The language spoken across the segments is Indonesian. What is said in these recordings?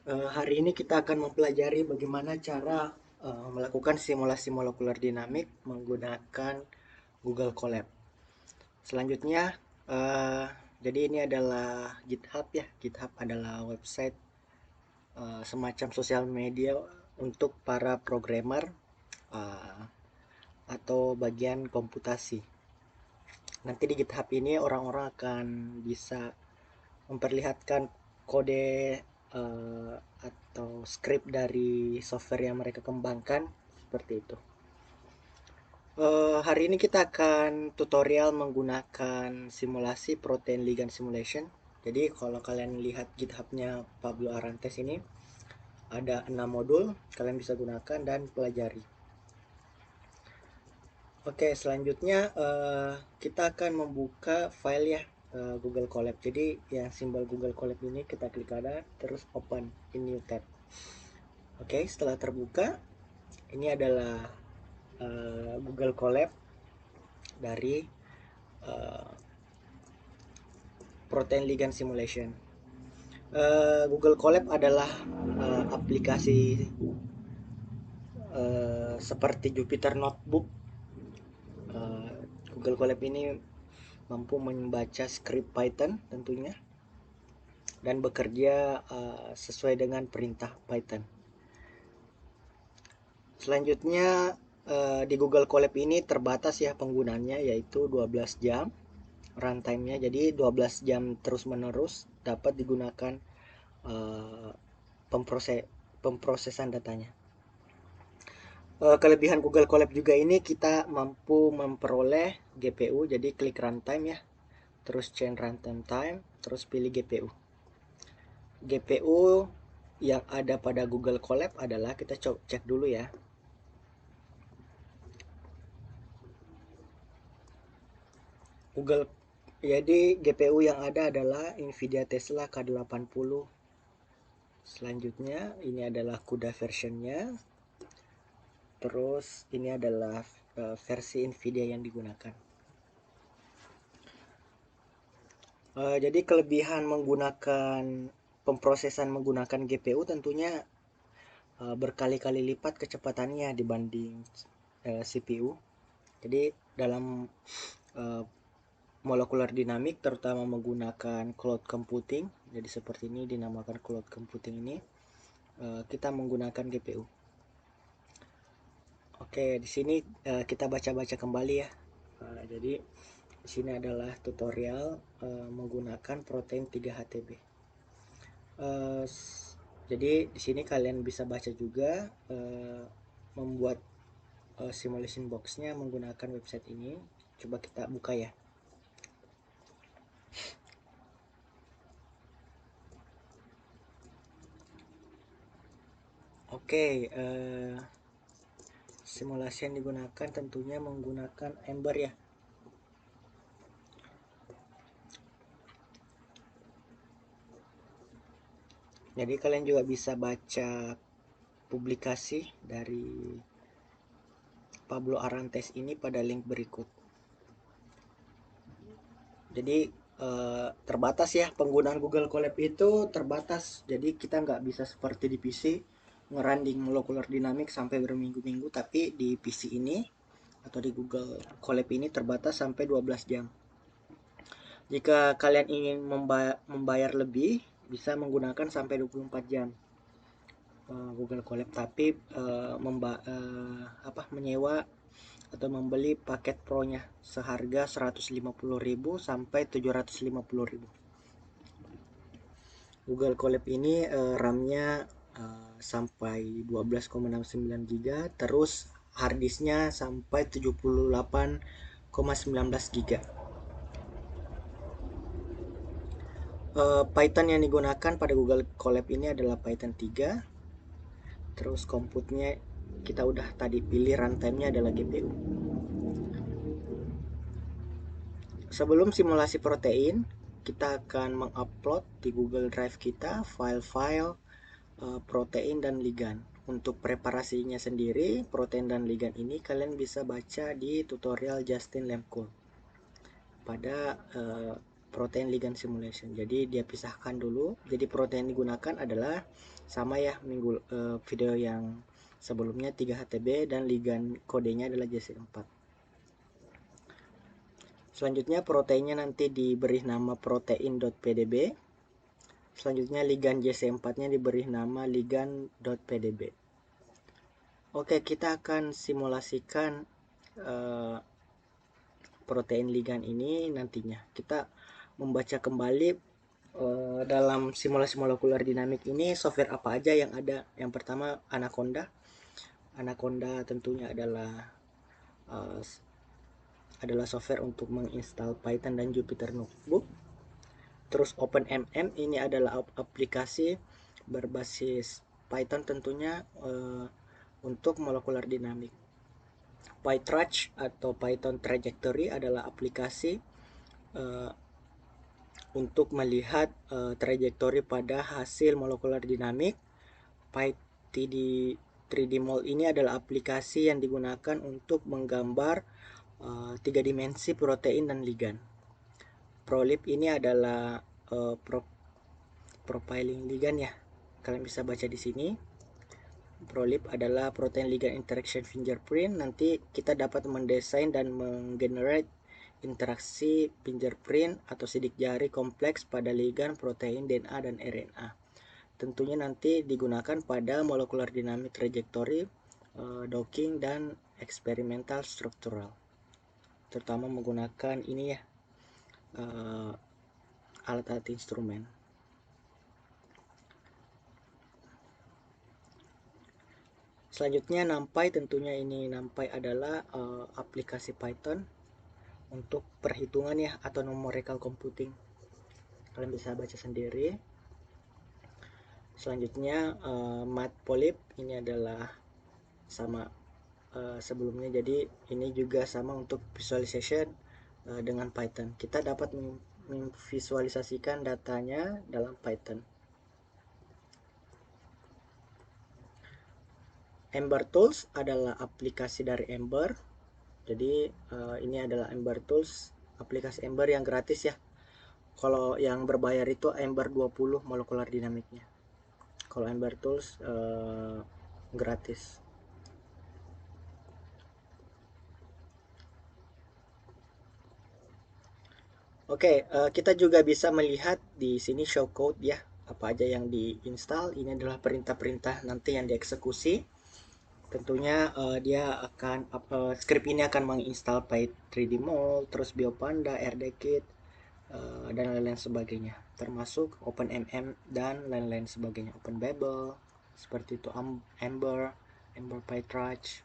Hari ini kita akan mempelajari bagaimana cara melakukan simulasi molekular dinamik menggunakan Google Colab. Selanjutnya, eh, jadi ini adalah GitHub ya. GitHub adalah website semacam sosial media untuk para programmer eh, atau bagian komputasi. Nanti di GitHub ini orang-orang akan bisa memperlihatkan kode atau script dari software yang mereka kembangkan seperti itu. Hari ini kita akan tutorial menggunakan simulasi protein ligand simulation. Jadi kalau kalian lihat GitHub-nya Pablo Arantes ini ada 6 modul kalian bisa gunakan dan pelajari. Oke, selanjutnya kita akan membuka file ya, Google Colab. Jadi yang simbol Google Colab ini kita klik kanan terus open in new tab. Oke, setelah terbuka, ini adalah Google Colab dari uh, Protein Ligand Simulation. Google Colab adalah aplikasi seperti Jupyter Notebook. Uh, Google Colab ini mampu membaca script Python tentunya dan bekerja sesuai dengan perintah Python. Selanjutnya di Google Colab ini terbatas ya penggunanya, yaitu 12 jam runtime-nya. Jadi 12 jam terus-menerus dapat digunakan uh, pemprosesan datanya. Kelebihan Google Colab juga ini kita mampu memperoleh GPU, jadi klik runtime ya, terus change runtime time, terus pilih GPU. GPU yang ada pada Google Colab adalah, kita cek dulu ya. Google, jadi GPU yang ada adalah Nvidia Tesla K80. Selanjutnya ini adalah CUDA versionnya. Terus ini adalah versi Nvidia yang digunakan. Jadi kelebihan menggunakan pemprosesan menggunakan GPU tentunya berkali-kali lipat kecepatannya dibanding CPU. Jadi dalam molekular dinamik terutama menggunakan cloud computing, jadi seperti ini dinamakan cloud computing ini, kita menggunakan GPU. Oke, di sini kita baca-baca kembali ya. Jadi di sini adalah tutorial menggunakan protein 3-HTB. Jadi di sini kalian bisa baca juga membuat simulation boxnya menggunakan website ini. Coba kita buka ya. Oke, simulasi yang digunakan tentunya menggunakan Ember ya. Jadi kalian juga bisa baca publikasi dari Pablo Arantes ini pada link berikut. Jadi terbatas ya, penggunaan Google Colab itu terbatas. Jadi kita nggak bisa seperti di PC ngeranding molekular dinamik sampai berminggu-minggu, tapi di PC ini atau di Google Colab ini terbatas sampai 12 jam. Jika kalian ingin membayar lebih, bisa menggunakan sampai 24 jam Google Colab, tapi menyewa atau membeli paket pro-nya seharga 150.000 sampai 750.000. Google Colab ini RAM-nya sampai 12,69 GB, terus harddisknya sampai 78,19 GB. Python yang digunakan pada Google Colab ini adalah Python 3. Terus komputnya kita udah tadi pilih, runtime-nya adalah GPU. Sebelum simulasi protein, kita akan mengupload di Google Drive kita file-file protein dan ligand. Untuk preparasinya sendiri, protein dan ligand ini kalian bisa baca di tutorial Justin Lemke pada protein ligand simulation. Jadi dia pisahkan dulu. Jadi protein digunakan adalah sama ya video yang sebelumnya 3-HTB dan ligand kodenya adalah JC4. Selanjutnya proteinnya nanti diberi nama protein.pdb. Selanjutnya ligand JC4-nya diberi nama ligand.pdb. Oke, kita akan simulasikan protein ligand ini nantinya. Kita membaca kembali dalam simulasi molekuler dinamik ini software apa aja yang ada. Yang pertama Anaconda. Anaconda tentunya adalah software untuk menginstal Python dan Jupyter Notebook. Terus OpenMM ini adalah aplikasi berbasis Python tentunya untuk molekular dinamik. PyTorch atau Python Trajectory adalah aplikasi untuk melihat trajektori pada hasil molekular dinamik. PyTD 3D-Mold ini adalah aplikasi yang digunakan untuk menggambar 3 dimensi protein dan ligand. ProLib ini adalah profiling ligand ya. Kalian bisa baca di sini. ProLib adalah protein ligand interaction fingerprint. Nanti kita dapat mendesain dan menggenerate interaksi fingerprint atau sidik jari kompleks pada ligand, protein, DNA, dan RNA. Tentunya nanti digunakan pada molecular dynamic trajectory, docking, dan experimental structural. Terutama menggunakan ini ya, alat-alat instrumen. Selanjutnya NumPy, tentunya ini NumPy adalah aplikasi Python untuk perhitungan ya, atau numerical computing. Kalian bisa baca sendiri. Selanjutnya Matplotlib ini adalah sama sebelumnya, jadi ini juga sama untuk visualization dengan Python. Kita dapat memvisualisasikan datanya dalam Python. Ember Tools adalah aplikasi dari Ember. Jadi ini adalah Ember Tools, aplikasi Ember yang gratis ya. Kalau yang berbayar itu Ember 20 molekular dinamiknya. Kalau Ember Tools gratis. Oke, kita juga bisa melihat di sini show code ya, apa aja yang diinstal. Ini adalah perintah-perintah nanti yang dieksekusi. Tentunya dia akan script ini akan menginstal Py3D-Mold, terus Biopanda, RDKit, dan lain-lain sebagainya, termasuk OpenMM dan lain-lain sebagainya, OpenBabel, seperti itu, Ember PyTorch.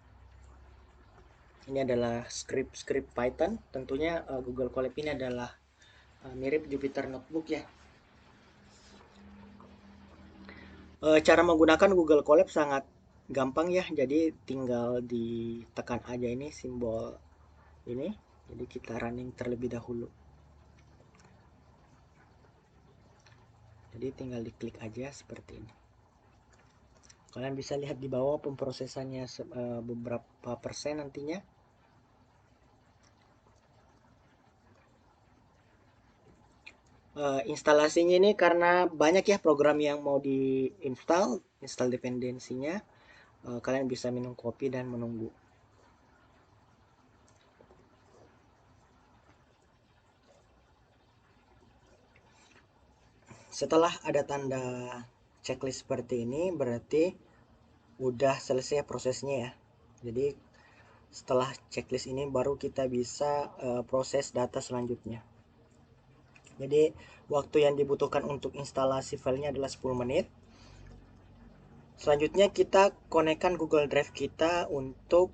Ini adalah script Python. Tentunya Google Colab ini adalah mirip Jupyter Notebook ya. Cara menggunakan Google Colab sangat gampang ya, jadi tinggal ditekan aja ini simbol ini, jadi kita running terlebih dahulu. Jadi tinggal diklik aja seperti ini. Kalian bisa lihat di bawah pemrosesannya beberapa persen nantinya. Instalasinya ini karena banyak ya program yang mau install dependensinya. Kalian bisa minum kopi dan menunggu. Setelah ada tanda checklist seperti ini, berarti udah selesai prosesnya ya. Jadi setelah checklist ini baru kita bisa proses data selanjutnya. Jadi waktu yang dibutuhkan untuk instalasi filenya adalah 10 menit. Selanjutnya kita konekkan Google Drive kita untuk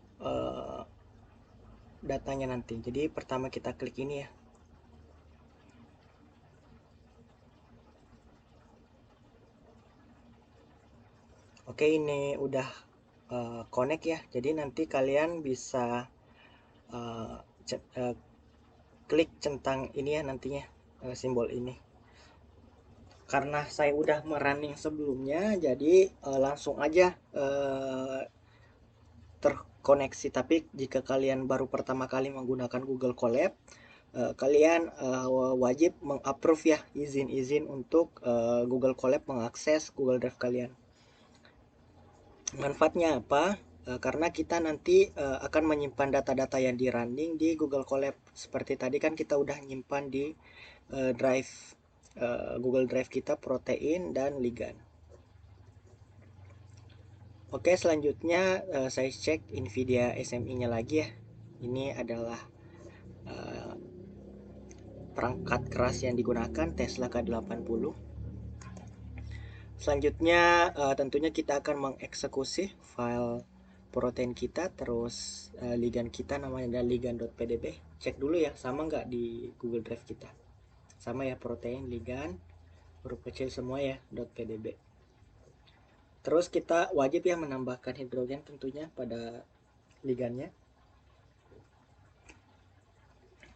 datanya nanti. Jadi pertama kita klik ini ya. Oke, ini udah connect ya. Jadi nanti kalian bisa klik centang ini ya nantinya, simbol ini. Karena saya udah merunning sebelumnya, jadi langsung aja terkoneksi. Tapi jika kalian baru pertama kali menggunakan Google Colab, kalian wajib mengapprove ya, izin-izin untuk Google Colab mengakses Google Drive kalian. Manfaatnya apa? Karena kita nanti akan menyimpan data-data yang di running di Google Colab. Seperti tadi kan kita udah nyimpan di drive Google Drive kita protein dan ligand. Oke, selanjutnya saya cek NVIDIA SMI-nya lagi ya. Ini adalah perangkat keras yang digunakan, Tesla K80. Selanjutnya tentunya kita akan mengeksekusi file protein kita, terus ligand kita namanya adalah ligand.pdb. Cek dulu ya, sama nggak di Google Drive kita. Sama ya, protein, ligand, huruf kecil semua ya, .pdb. Terus kita wajib ya menambahkan hidrogen tentunya pada ligandnya.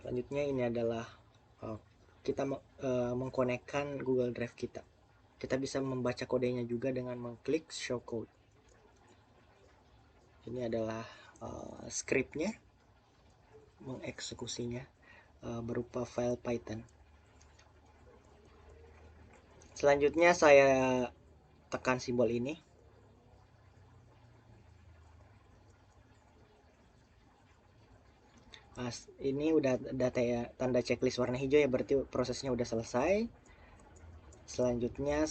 Selanjutnya ini adalah kita mengkonekkan Google Drive kita. Kita bisa membaca kodenya juga dengan mengklik show code. Ini adalah scriptnya, mengeksekusinya berupa file Python. Selanjutnya saya tekan simbol ini. Ini udah data ya, tanda checklist warna hijau ya, berarti prosesnya udah selesai. Selanjutnya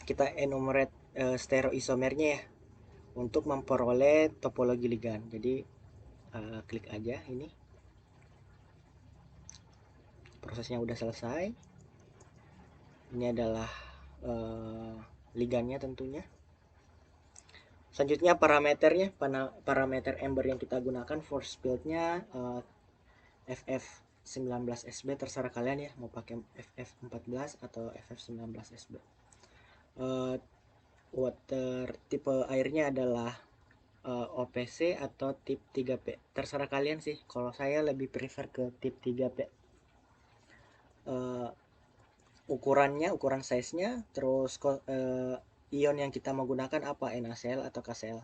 kita enumerate stereoisomernya ya, untuk memperoleh topologi ligand. Jadi klik aja ini. Prosesnya udah selesai. Ini adalah ligandnya tentunya. Selanjutnya parameternya, parameter Ember yang kita gunakan force field-nya FF19SB, terserah kalian ya mau pakai FF14 atau FF19SB. Water tipe airnya adalah OPC atau tip 3P, terserah kalian sih. Kalau saya lebih prefer ke tip 3P. Ukuran size-nya, terus ion yang kita mau gunakan apa, NaCl atau KCl.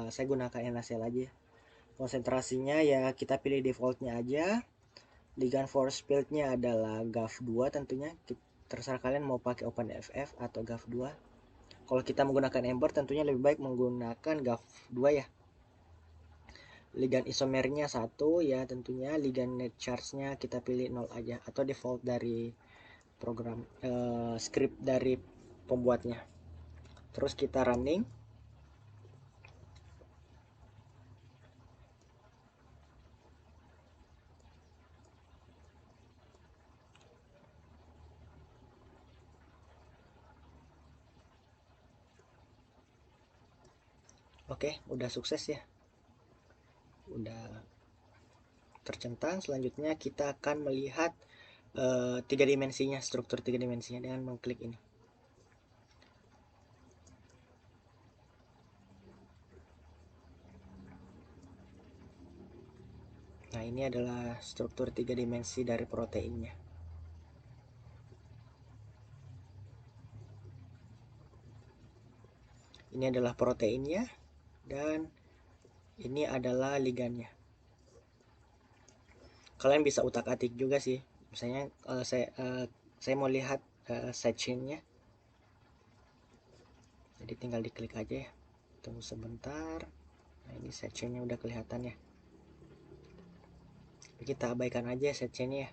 Saya gunakan NaCl aja. Konsentrasinya ya kita pilih defaultnya aja. Ligand force field-nya adalah GAF2 tentunya. Terserah kalian mau pakai OpenFF atau GAF2. Kalau kita menggunakan Ember tentunya lebih baik menggunakan GAF2 ya. Ligand isomernya 1 ya tentunya. Ligand net charge-nya kita pilih 0 aja atau default dari program script dari pembuatnya. Terus kita running. Oke, udah sukses ya. Udah tercentang. Selanjutnya kita akan melihat tiga dimensinya, struktur tiga dimensinya dengan mengklik ini. Nah, ini adalah struktur tiga dimensi dari proteinnya. Ini adalah proteinnya dan ini adalah ligandnya. Kalian bisa utak-atik juga sih. Misalnya saya mau lihat side chain-nya. Jadi tinggal diklik aja ya. Tunggu sebentar. Nah, ini side chain-nya udah kelihatan ya. Kita abaikan aja side chain-nya ya.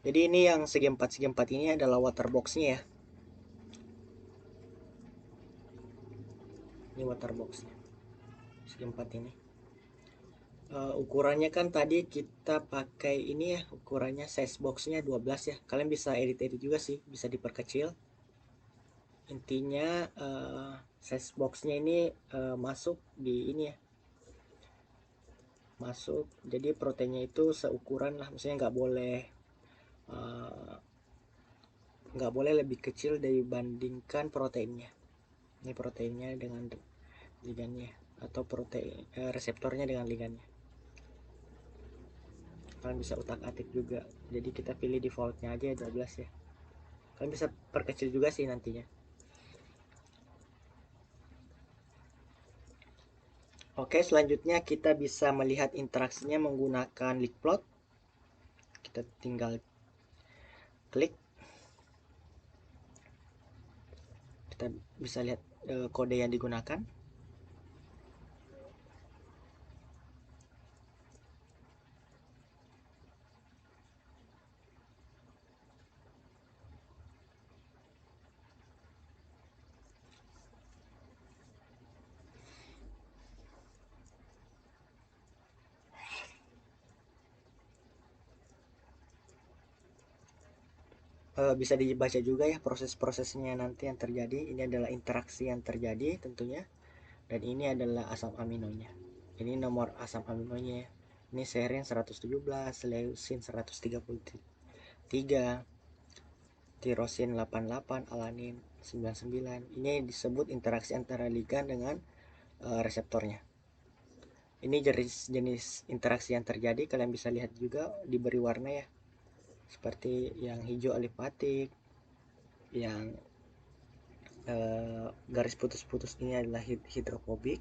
Jadi ini yang segi 4 ini adalah water box-nya ya. Ini water box-nya. Segi 4 ini. Ukurannya kan tadi kita pakai ini ya, ukurannya size box-nya 12 ya. Kalian bisa edit-edit juga sih, bisa diperkecil. Intinya size box-nya ini masuk di ini ya. Masuk, jadi proteinnya itu seukuran lah, maksudnya nggak boleh lebih kecil dibandingkan proteinnya. Ini proteinnya dengan ligandnya atau protein reseptornya dengan ligandnya. Kalian bisa utak-atik juga, jadi kita pilih defaultnya aja 12 ya. Kalian bisa perkecil juga sih nantinya. Oke, selanjutnya kita bisa melihat interaksinya menggunakan leakplot. Kita tinggal klik, kita bisa lihat kode yang digunakan. Bisa dibaca juga ya proses-prosesnya nanti yang terjadi. Ini adalah interaksi yang terjadi tentunya, dan ini adalah asam aminonya. Ini nomor asam aminonya. Ini serine 117, leucin 133, tirosin 88, alanin 99. Ini disebut interaksi antara ligan dengan reseptornya. Ini jenis interaksi yang terjadi. Kalian bisa lihat juga diberi warna ya, seperti yang hijau alifatik, yang garis putus-putus ini adalah hidrofobik,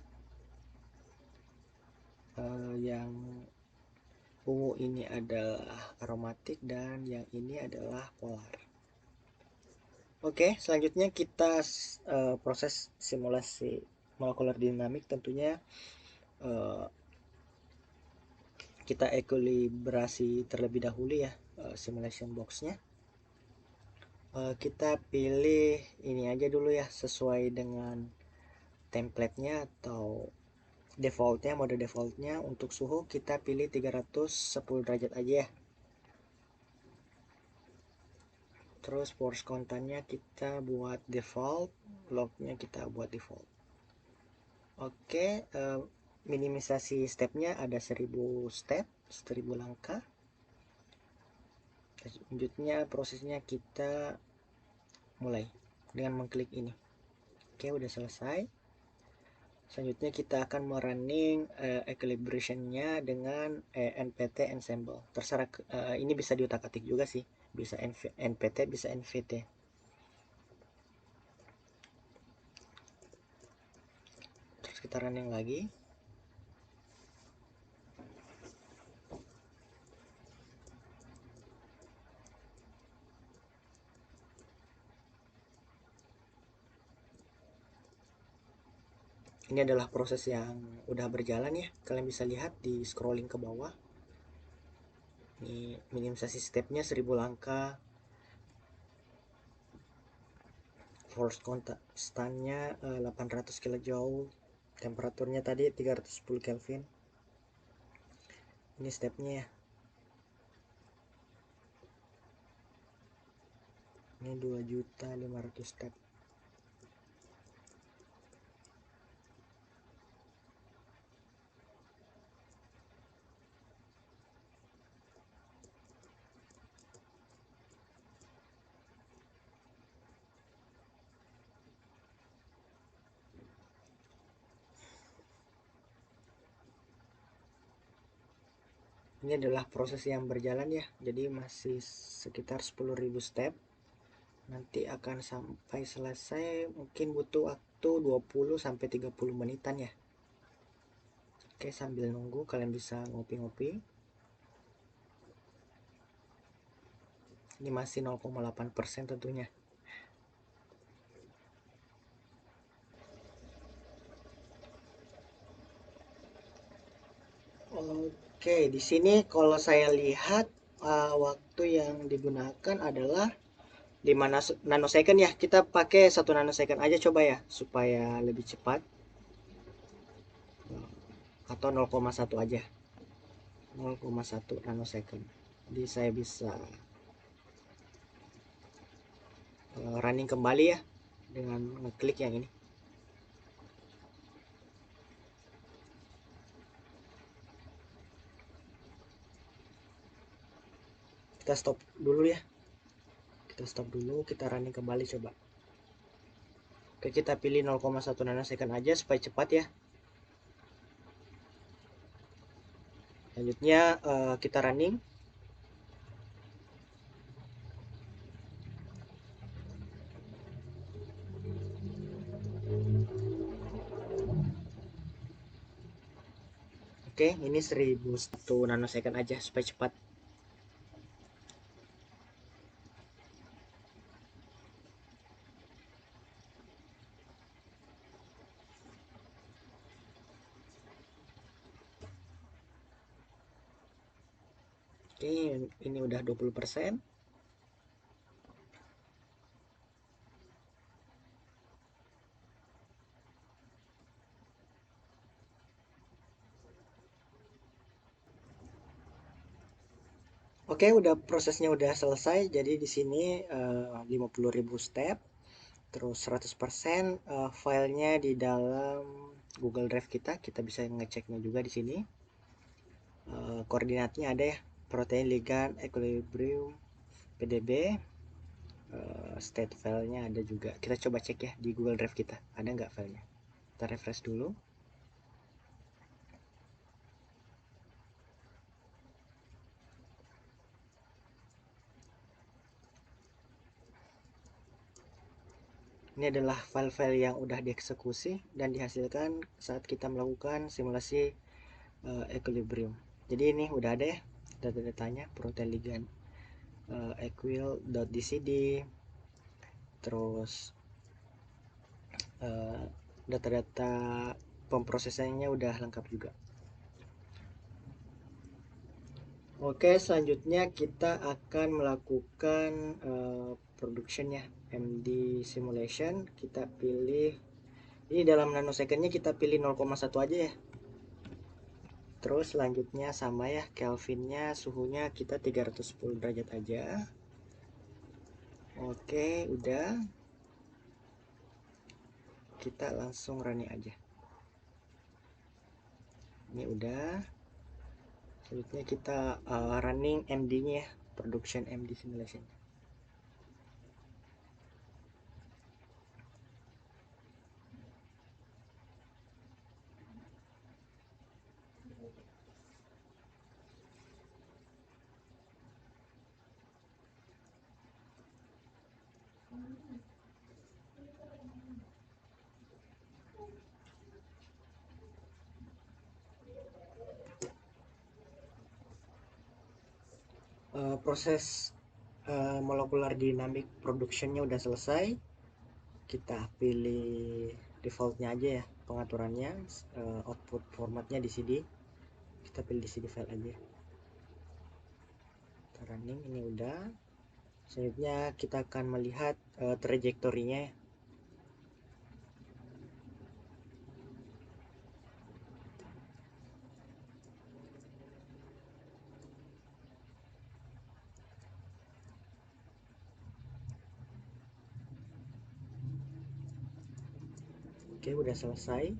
yang ungu ini adalah aromatik, dan yang ini adalah polar. Oke, selanjutnya kita proses simulasi molekular dinamik. Tentunya kita ekuilibrasi terlebih dahulu ya simulation boxnya. Kita pilih ini aja dulu ya, sesuai dengan template-nya atau defaultnya, mode defaultnya. Untuk suhu kita pilih 310 derajat aja ya. Terus force content-nya kita buat default, lognya kita buat default. Oke, minimisasi stepnya ada 1000 step, 1000 langkah. Selanjutnya prosesnya kita mulai dengan mengklik ini. Oke, udah selesai. Selanjutnya kita akan merunning equilibration-nya dengan npt ensemble. Terserah, ini bisa diutak-atik juga sih, bisa npt, bisa nvt. Terus kita running lagi. Ini adalah proses yang udah berjalan ya. Kalian bisa lihat di scrolling ke bawah. Ini minimisasi stepnya 1000 langkah. Force constantnya 800 kJ. Temperaturnya tadi 310 Kelvin. Ini stepnya ya. Ini 2.500 step. Ini adalah proses yang berjalan ya, jadi masih sekitar 10.000 step. Nanti akan sampai selesai mungkin butuh waktu 20-30 menitan ya. Oke, sambil nunggu kalian bisa ngopi-ngopi. Ini masih 0,8% tentunya. Oke, di sini kalau saya lihat waktu yang digunakan adalah 5 nanosecond ya. Kita pakai 1 nanosecond aja coba ya, supaya lebih cepat. Atau 0,1 aja. 0,1 nanosecond. Jadi saya bisa running kembali ya dengan ngeklik yang ini. Kita stop dulu ya. Kita stop dulu, kita running kembali coba. Oke, kita pilih 0,1 nanosecond aja supaya cepat ya. Selanjutnya kita running. Oke, ini 1001 nanosecond aja supaya cepat. Oke, ini udah 20%. Oke, udah prosesnya udah selesai. Jadi di sini 50.000 step, terus 100% filenya di dalam Google Drive kita. Kita bisa ngeceknya juga di sini. Koordinatnya ada ya, protein, ligand, equilibrium, PDB, state filenya ada juga. Kita coba cek ya di Google Drive kita, ada nggak filenya. Kita refresh dulu. Ini adalah file-file yang udah dieksekusi dan dihasilkan saat kita melakukan simulasi equilibrium. Jadi ini udah ada ya data-datanya, protein, ligand, equil.dcd, terus data-data pemprosesannya udah lengkap juga. Oke, selanjutnya kita akan melakukan production ya, MD simulation. Kita pilih ini dalam nanosecondnya, kita pilih 0,1 aja ya. Terus selanjutnya sama ya, Kelvinnya, suhunya kita 310 derajat aja. Oke, udah. Kita langsung running aja. Ini udah. Selanjutnya kita running MD-nya ya, production MD simulation. Proses molecular dynamic productionnya udah selesai. Kita pilih defaultnya aja ya, pengaturannya, output formatnya di CD. Kita pilih di CD file aja. Kita running, ini udah. Selanjutnya kita akan melihat trajektorinya. Oke, udah selesai.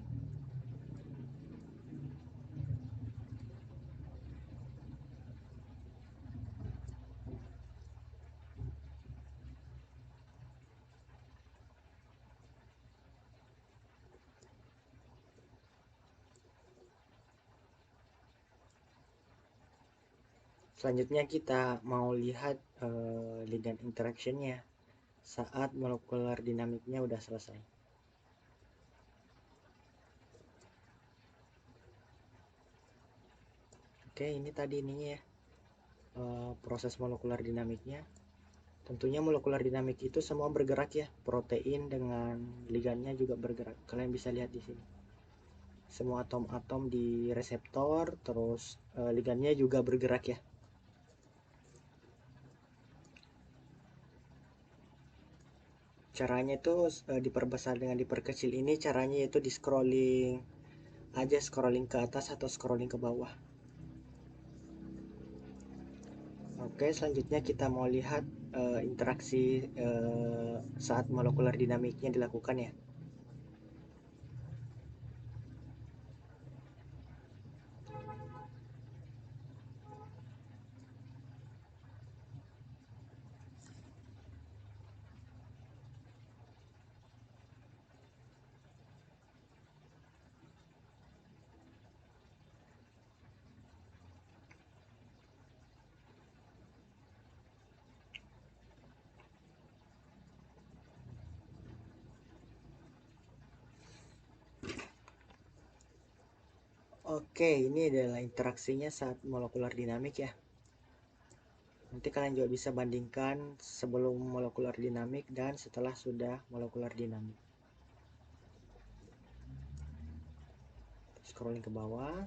Selanjutnya kita mau lihat ligand interactionnya saat molecular dinamiknya udah selesai. Oke, ini tadi ininya ya, proses molekular dinamiknya. Tentunya molekular dinamik itu semua bergerak ya, protein dengan ligandnya juga bergerak. Kalian bisa lihat di sini. Semua atom-atom di reseptor, terus ligandnya juga bergerak ya. Caranya itu diperbesar dengan diperkecil, ini caranya itu di scrolling aja, scrolling ke atas atau scrolling ke bawah. Oke, selanjutnya kita mau lihat interaksi saat molekular dinamiknya dilakukan ya. Oke, ini adalah interaksinya saat molekular dinamik ya. Nanti kalian juga bisa bandingkan sebelum molekular dinamik dan setelah sudah molekular dinamik. Scrolling ke bawah,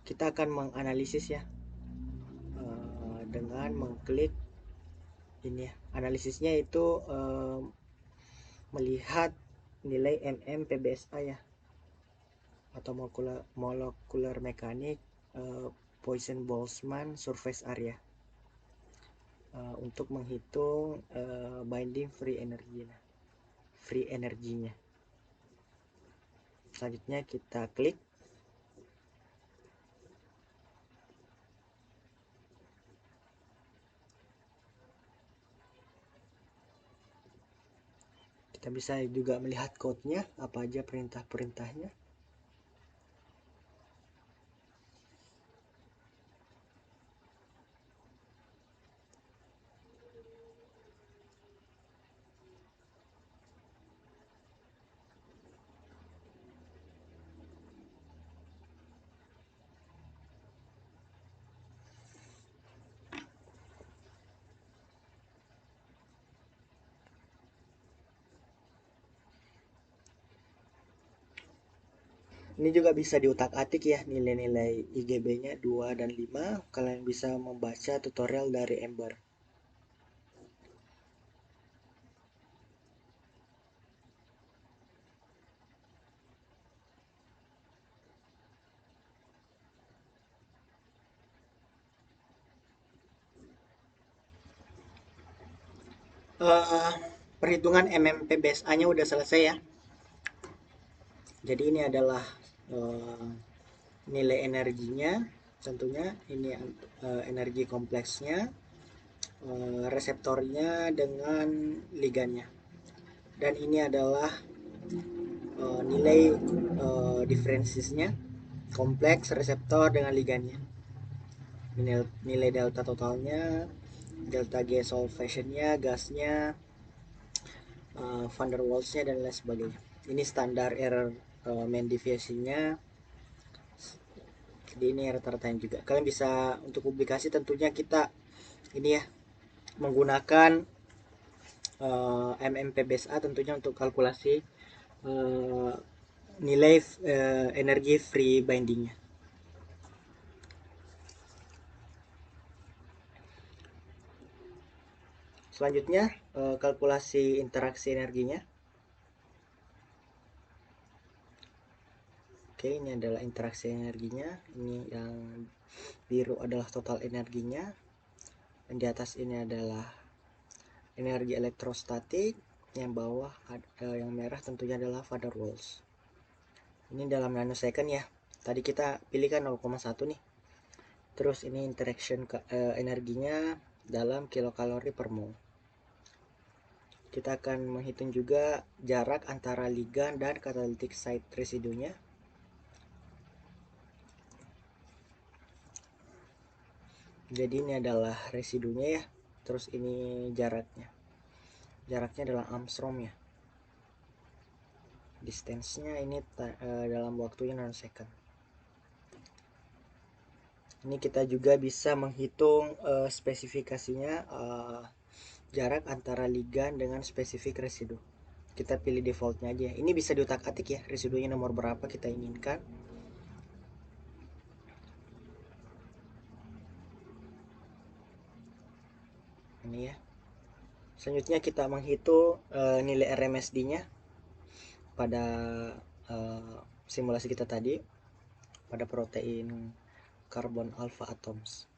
kita akan menganalisis ya, dengan mengklik ini ya. Analisisnya itu melihat nilai PBSA ya, atau molecular mechanic Poisson-Boltzmann surface area, untuk menghitung binding free energinya. Selanjutnya kita klik. Kita bisa juga melihat code-nya, apa aja perintah-perintahnya. Ini juga bisa diutak-atik ya, nilai-nilai IGB-nya 2 dan 5. Kalian bisa membaca tutorial dari Ember. Perhitungan MMPBSA-nya udah selesai ya. Jadi ini adalah nilai energinya, tentunya ini energi kompleksnya, reseptornya dengan ligannya, dan ini adalah nilai diferensiasnya, kompleks, reseptor dengan ligannya, nilai delta totalnya, delta G solvationnya, gasnya, van der Waals-nya, dan lain sebagainya. Ini standar error mean deviation-nya. Jadi ini rata-ratanya juga. Kalian bisa untuk publikasi tentunya kita ini ya menggunakan MMPBSA tentunya untuk kalkulasi nilai energi free bindingnya. Selanjutnya kalkulasi interaksi energinya. Oke, ini adalah interaksi energinya. Ini yang biru adalah total energinya. Dan di atas ini adalah energi elektrostatik. Yang bawah yang merah tentunya adalah van der Waals. Ini dalam nanosecond ya. Tadi kita pilihkan 0,1 nih. Terus ini interaction energinya dalam kilokalori per mol. Kita akan menghitung juga jarak antara ligan dan catalytic site residunya. Jadi ini adalah residunya ya. Terus ini jaraknya. Jaraknya adalah Armstrong ya. Distance-nya ini dalam waktunya nanosecond. Ini kita juga bisa menghitung spesifikasinya, jarak antara ligan dengan spesifik residu. Kita pilih defaultnya aja. Ini bisa diutak-atik ya, residunya nomor berapa kita inginkan. Ini ya. Selanjutnya kita menghitung nilai RMSD-nya pada simulasi kita tadi pada protein karbon alpha atoms.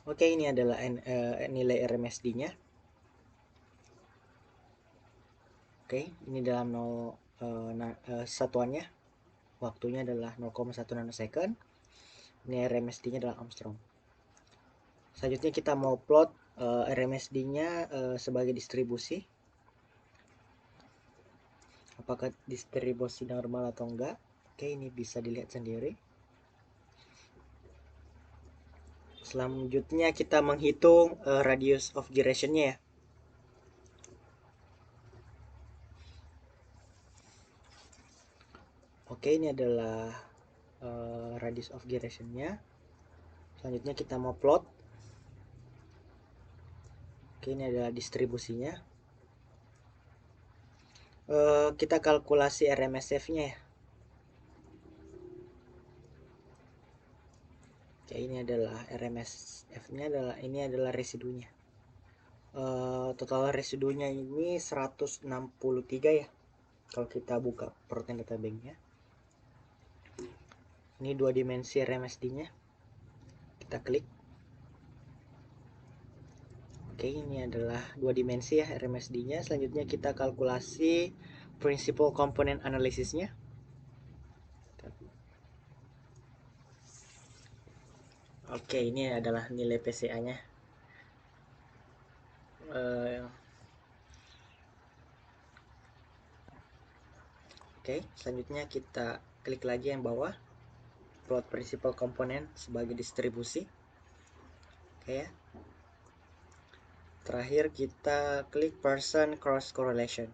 Oke, ini adalah nilai RMSD-nya. Oke, ini dalam satuannya. Waktunya adalah 0,1 nanosecond. Ini RMSD-nya adalah Armstrong. Selanjutnya kita mau plot RMSD-nya sebagai distribusi. Apakah distribusi normal atau enggak? Oke, ini bisa dilihat sendiri. Selanjutnya kita menghitung radius of gyration-nya ya. Oke, ini adalah radius of gyration-nya. Selanjutnya kita mau plot. Oke, ini adalah distribusinya. Kita kalkulasi RMSF-nya ya. Oke, ini adalah RMSF-nya, ini adalah residunya. Total residunya ini 163 ya. Kalau kita buka protein data bank-nya. Ini 2 dimensi RMSD-nya. Kita klik. Oke, ini adalah 2 dimensi ya RMSD-nya. Selanjutnya kita kalkulasi principal component analysis-nya. Oke, ini adalah nilai PCA-nya. Oke, selanjutnya kita klik lagi yang bawah, plot principal component sebagai distribusi. Oke ya. Terakhir kita klik person cross correlation.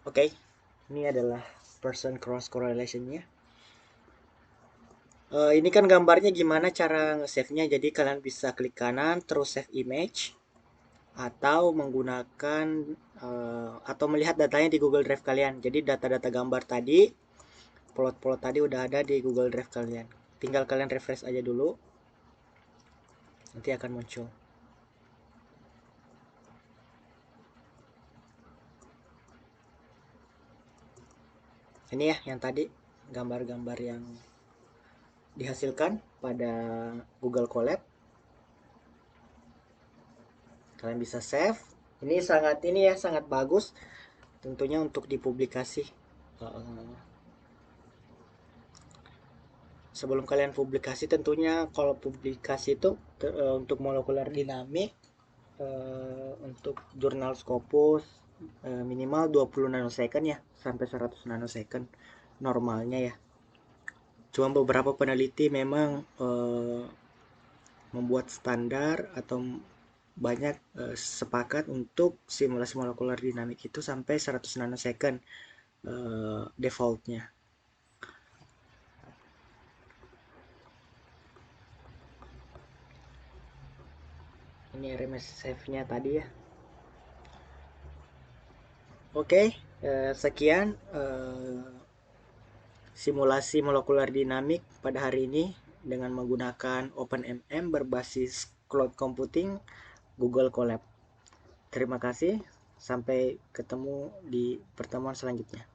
Oke, ini adalah person cross correlation-nya. Ini kan gambarnya gimana cara nge-save-nya. Jadi kalian bisa klik kanan terus save image, atau menggunakan atau melihat datanya di Google Drive kalian. Jadi data-data gambar tadi, plot-plot tadi udah ada di Google Drive kalian. Tinggal kalian refresh aja dulu, nanti akan muncul. Ini ya yang tadi gambar-gambar yang dihasilkan pada Google Colab. Kalian bisa save. Ini sangat bagus tentunya untuk dipublikasi. Sebelum kalian publikasi, tentunya kalau publikasi itu untuk molekular dinamik, untuk jurnal Scopus minimal 20 nanosecond ya, sampai 100 nanosecond normalnya ya. Cuma beberapa peneliti memang membuat standar atau banyak sepakat untuk simulasi molekular dinamik itu sampai 100 nanosecond defaultnya. Ini RMSF-nya tadi ya. Oke, sekian simulasi molekular dinamik pada hari ini dengan menggunakan OpenMM berbasis cloud computing Google Colab. Terima kasih, sampai ketemu di pertemuan selanjutnya.